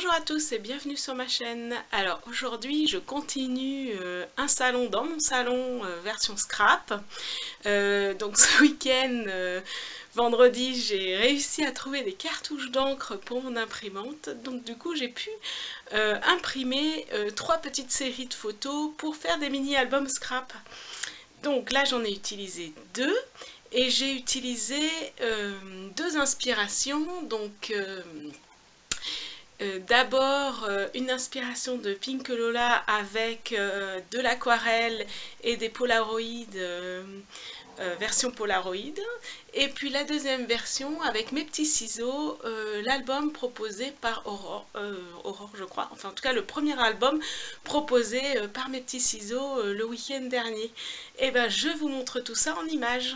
Bonjour à tous et bienvenue sur ma chaîne. Alors aujourd'hui je continue un salon dans mon salon version scrap. Donc ce week-end, vendredi, j'ai réussi à trouver des cartouches d'encre pour mon imprimante. Donc du coup j'ai pu imprimer 3 petites séries de photos pour faire des mini-albums scrap. Donc là j'en ai utilisé 2 et j'ai utilisé 2 inspirations. Donc d'abord une inspiration de Pink Lola avec de l'aquarelle et des polaroïdes, version polaroïde, et puis la deuxième version avec mes petits ciseaux, l'album proposé par Aurore, Aurore je crois, enfin en tout cas le premier album proposé par mes petits ciseaux le week-end dernier. Et ben je vous montre tout ça en images.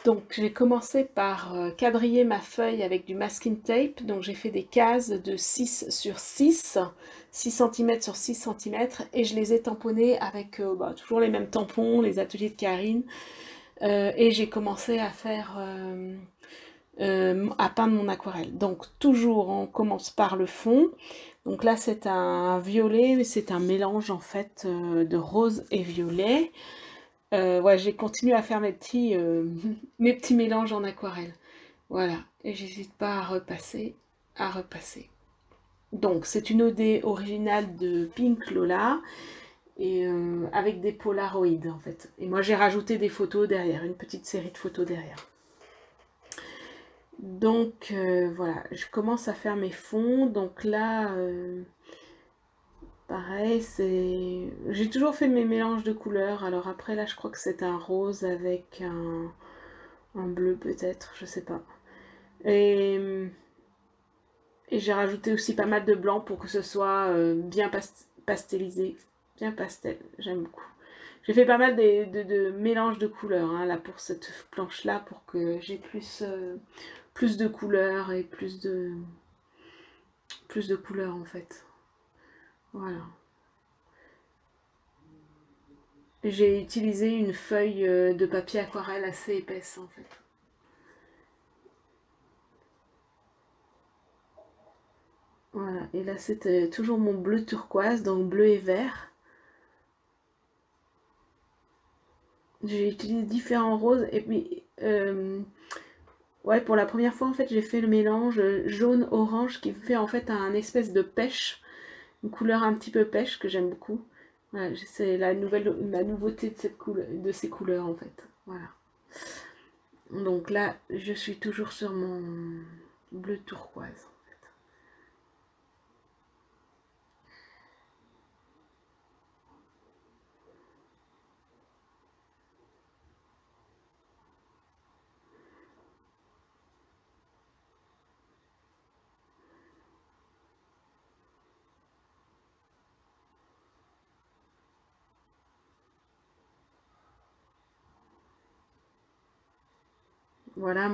Donc j'ai commencé par quadriller ma feuille avec du masking tape. Donc j'ai fait des cases de 6 sur 6, 6 cm sur 6 cm, et je les ai tamponnées avec toujours les mêmes tampons, les ateliers de Karine. Et j'ai commencé à faire à peindre mon aquarelle. Donc toujours on commence par le fond. Donc là c'est un violet, mais c'est un mélange en fait de rose et violet. Ouais, j'ai continué à faire mes petits mélanges en aquarelle. Voilà, et j'hésite pas à repasser, à repasser. Donc, c'est une OD originale de Pink Lola, et avec des polaroïdes en fait. Et moi, j'ai rajouté des photos derrière, une petite série de photos derrière. Donc, voilà, je commence à faire mes fonds. Donc là, pareil, c'est... J'ai toujours fait mes mélanges de couleurs. Alors après, là, je crois que c'est un rose avec un bleu peut-être, je sais pas. Et j'ai rajouté aussi pas mal de blanc pour que ce soit bien pastelisé. Bien pastel, j'aime beaucoup. J'ai fait pas mal de mélanges de couleurs hein, là pour cette planche-là, pour que j'ai plus de couleurs et plus de couleurs en fait. Voilà. J'ai utilisé une feuille de papier aquarelle assez épaisse en fait. Voilà, et là c'était toujours mon bleu turquoise, donc bleu et vert. J'ai utilisé différents roses, et puis ouais, pour la première fois en fait j'ai fait le mélange jaune-orange qui fait en fait un espèce de pêche, une couleur un petit peu pêche que j'aime beaucoup. Voilà, c'est la nouveauté de de ces couleurs en fait. Voilà. Donc là, je suis toujours sur mon bleu turquoise. Voilà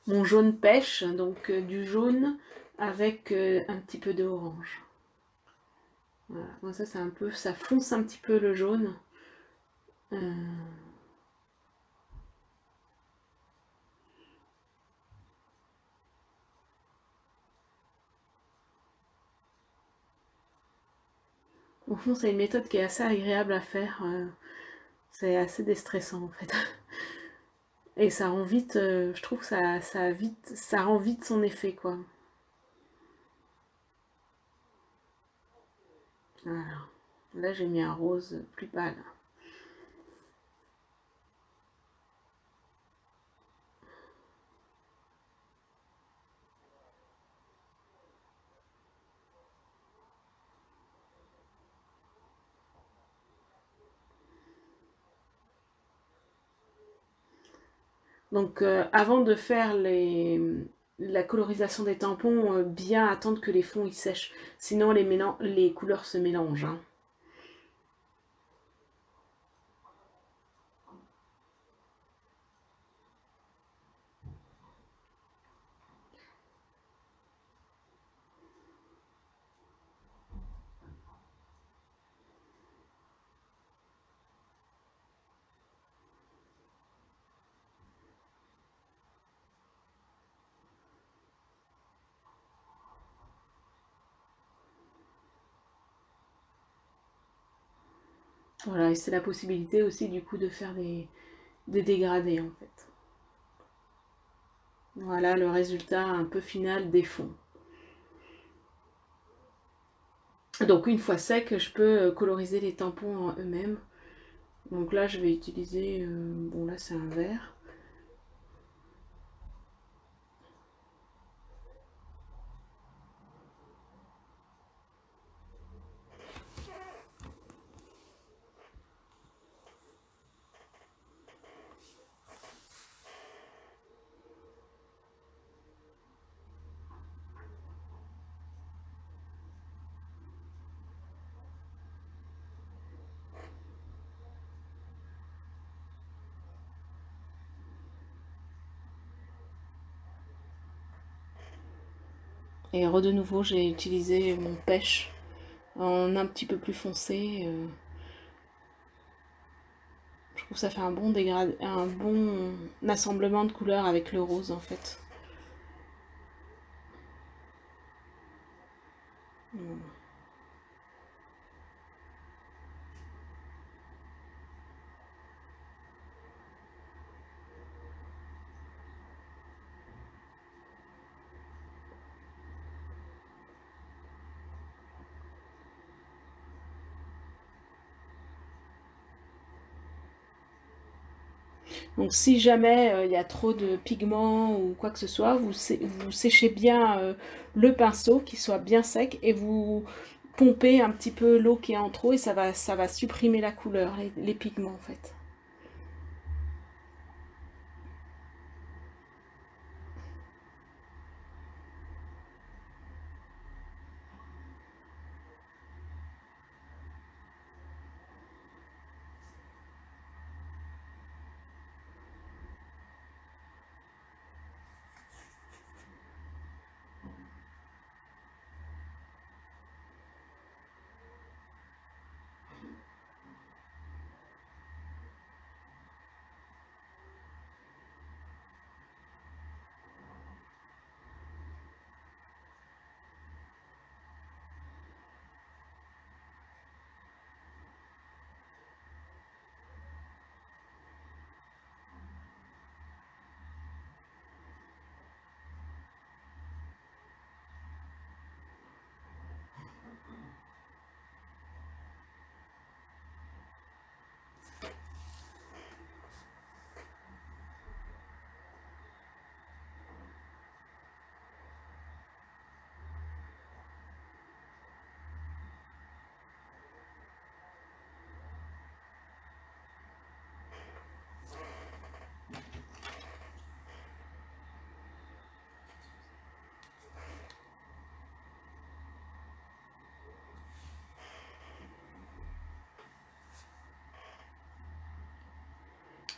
mon jaune pêche, donc du jaune avec un petit peu de orange. Voilà, moi ça c'est un peu, ça fonce un petit peu le jaune. Au fond, c'est une méthode qui est assez agréable à faire. C'est assez déstressant en fait. Et ça rend vite, je trouve que ça rend vite son effet quoi. Voilà. Là j'ai mis un rose plus pâle. Donc avant de faire la colorisation des tampons, bien attendre que les fonds ils sèchent. Sinon les couleurs se mélangent, hein. Voilà, et c'est la possibilité aussi du coup de faire des dégradés en fait. Voilà le résultat un peu final des fonds. Donc une fois sec, je peux coloriser les tampons en eux-mêmes. Donc là, je vais utiliser, bon là c'est un vert. Et de nouveau, j'ai utilisé mon pêche en un petit peu plus foncé. Je trouve que ça fait un bon dégradé, un bon assemblement de couleurs avec le rose en fait. Donc si jamais il y a trop de pigments ou quoi que ce soit, vous séchez bien le pinceau, qu'il soit bien sec, et vous pompez un petit peu l'eau qui est en trop, et ça va supprimer la couleur, les pigments en fait.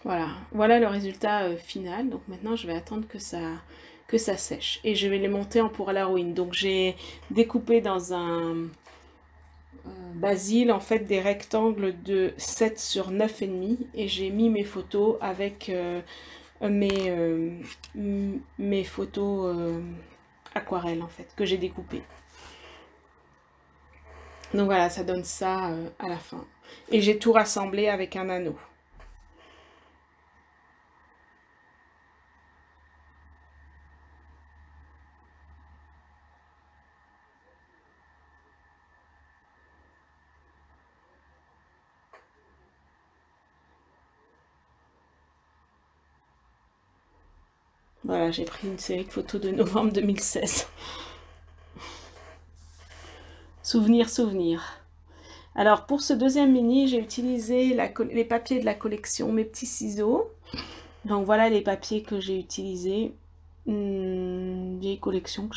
Voilà, voilà le résultat final. Donc maintenant, je vais attendre que ça sèche. Et je vais les monter en pour à la ruine. Donc j'ai découpé dans un basil en fait des rectangles de 7 sur 9,5. Et j'ai mis mes photos avec mes photos aquarelles en fait, que j'ai découpées. Donc voilà, ça donne ça à la fin. Et j'ai tout rassemblé avec un anneau. Voilà, j'ai pris une série de photos de novembre 2016. Souvenir, souvenir. Alors pour ce deuxième mini, j'ai utilisé les papiers de la collection, mes petits ciseaux. Donc voilà les papiers que j'ai utilisés. Vieille collection que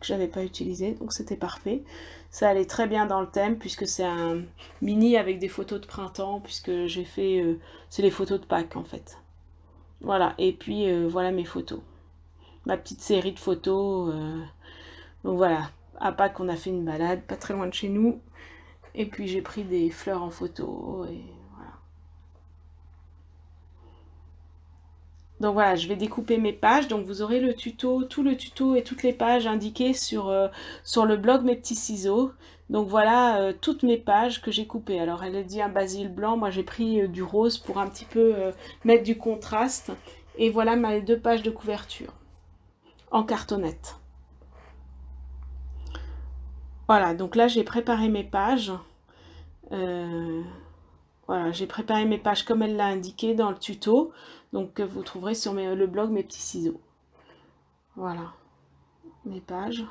j'avais pas utilisé, donc c'était parfait. Ça allait très bien dans le thème puisque c'est un mini avec des photos de printemps, puisque j'ai fait c'est les photos de Pâques en fait. Voilà, et puis voilà mes photos, ma petite série de photos. Donc voilà, à Pâques on a fait une balade pas très loin de chez nous, et puis j'ai pris des fleurs en photo et voilà. Donc voilà, je vais découper mes pages. Donc vous aurez le tuto, tout le tuto et toutes les pages indiquées sur le blog Mes Petits Ciseaux. Donc voilà toutes mes pages que j'ai coupées. Alors elle a dit un basil blanc, moi j'ai pris du rose pour un petit peu mettre du contraste. Et voilà mes 2 pages de couverture en cartonnette. Voilà, donc là j'ai préparé mes pages. Voilà, j'ai préparé mes pages comme elle l'a indiqué dans le tuto. Donc vous trouverez sur le blog Mes Petits Ciseaux. Voilà, mes pages.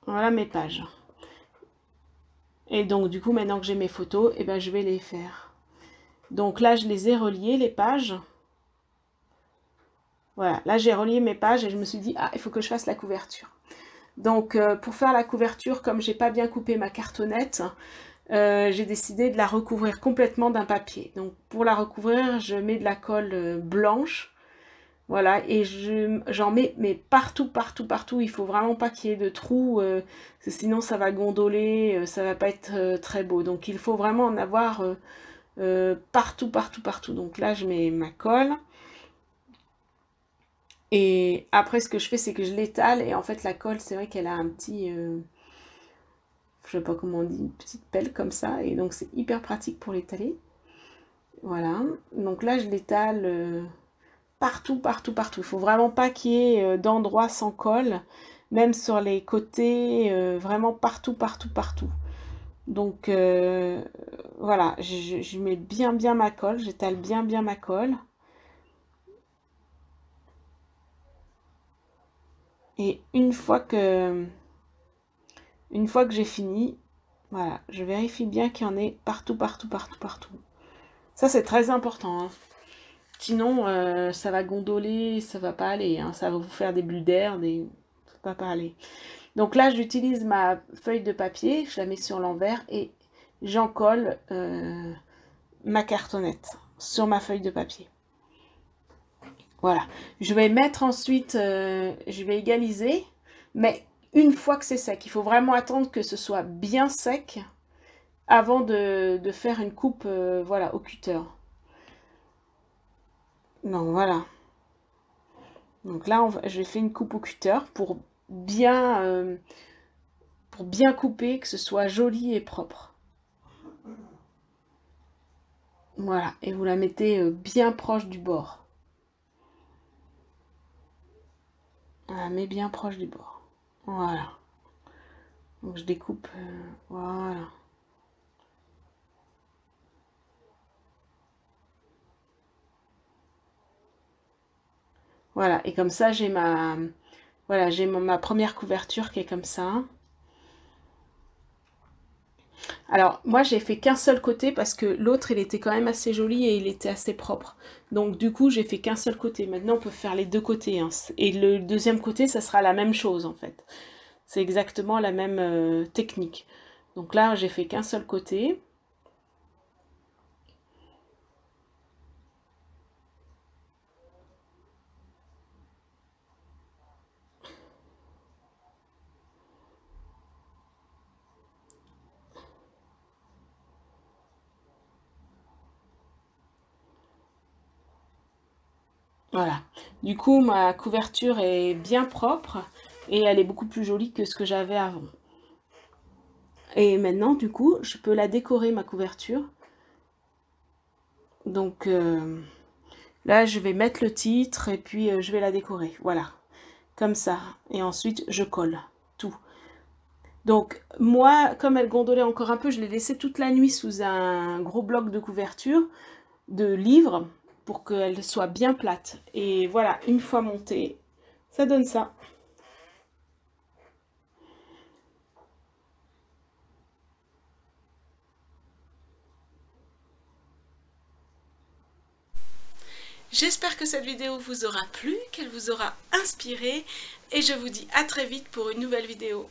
Voilà mes pages. Et donc du coup maintenant que j'ai mes photos, et ben, je vais les faire. Donc là je les ai reliées les pages. Voilà, là j'ai relié mes pages et je me suis dit ah il faut que je fasse la couverture. Donc pour faire la couverture, comme j'ai pas bien coupé ma cartonnette, j'ai décidé de la recouvrir complètement d'un papier. Donc pour la recouvrir, je mets de la colle blanche. Voilà, et j'en mets mais partout, partout, partout. Il faut vraiment pas qu'il y ait de trous, sinon ça va gondoler, ça va pas être très beau. Donc il faut vraiment en avoir partout, partout, partout. Donc là, je mets ma colle. Et après, ce que je fais, c'est que je l'étale. Et en fait, la colle, c'est vrai qu'elle a un petit... je sais pas comment on dit, une petite pelle comme ça. Et donc, c'est hyper pratique pour l'étaler. Voilà. Donc là, je l'étale partout, partout, partout. Il faut vraiment pas qu'il y ait d'endroits sans colle. Même sur les côtés, vraiment partout, partout, partout. Donc, voilà. Je mets bien, bien ma colle. J'étale bien, bien ma colle. Et une fois que j'ai fini, voilà, je vérifie bien qu'il y en ait partout, partout, partout, partout. Ça, c'est très important, hein. Sinon, ça va gondoler, ça va pas aller, hein. Ça va vous faire des bulles d'air, ça va pas aller. Donc là, j'utilise ma feuille de papier, je la mets sur l'envers et j'en colle ma cartonnette sur ma feuille de papier. Voilà. Je vais mettre ensuite, je vais égaliser, mais une fois que c'est sec, il faut vraiment attendre que ce soit bien sec avant de faire une coupe voilà, au cutter. Donc voilà. Donc là, j'ai fait une coupe au cutter pour bien couper, que ce soit joli et propre. Voilà, et vous la mettez bien proche du bord. Voilà, mais bien proche du bord. Voilà. Donc je découpe, voilà. Voilà, et comme ça, voilà, j'ai ma première couverture qui est comme ça. Alors, moi, j'ai fait qu'un seul côté parce que l'autre, il était quand même assez joli et il était assez propre. Donc, du coup, j'ai fait qu'un seul côté. Maintenant, on peut faire les 2 côtés, hein. Et le deuxième côté, ça sera la même chose, en fait. C'est exactement la même technique. Donc là, j'ai fait qu'un seul côté. Voilà. Du coup, ma couverture est bien propre et elle est beaucoup plus jolie que ce que j'avais avant. Et maintenant, du coup, je peux la décorer, ma couverture. Donc là, je vais mettre le titre et puis je vais la décorer. Voilà, comme ça. Et ensuite, je colle tout. Donc moi, comme elle gondolait encore un peu, je l'ai laissée toute la nuit sous un gros bloc de couverture de livres pour qu'elle soit bien plate. Et voilà, une fois montée, ça donne ça. J'espère que cette vidéo vous aura plu, qu'elle vous aura inspiré et je vous dis à très vite pour une nouvelle vidéo.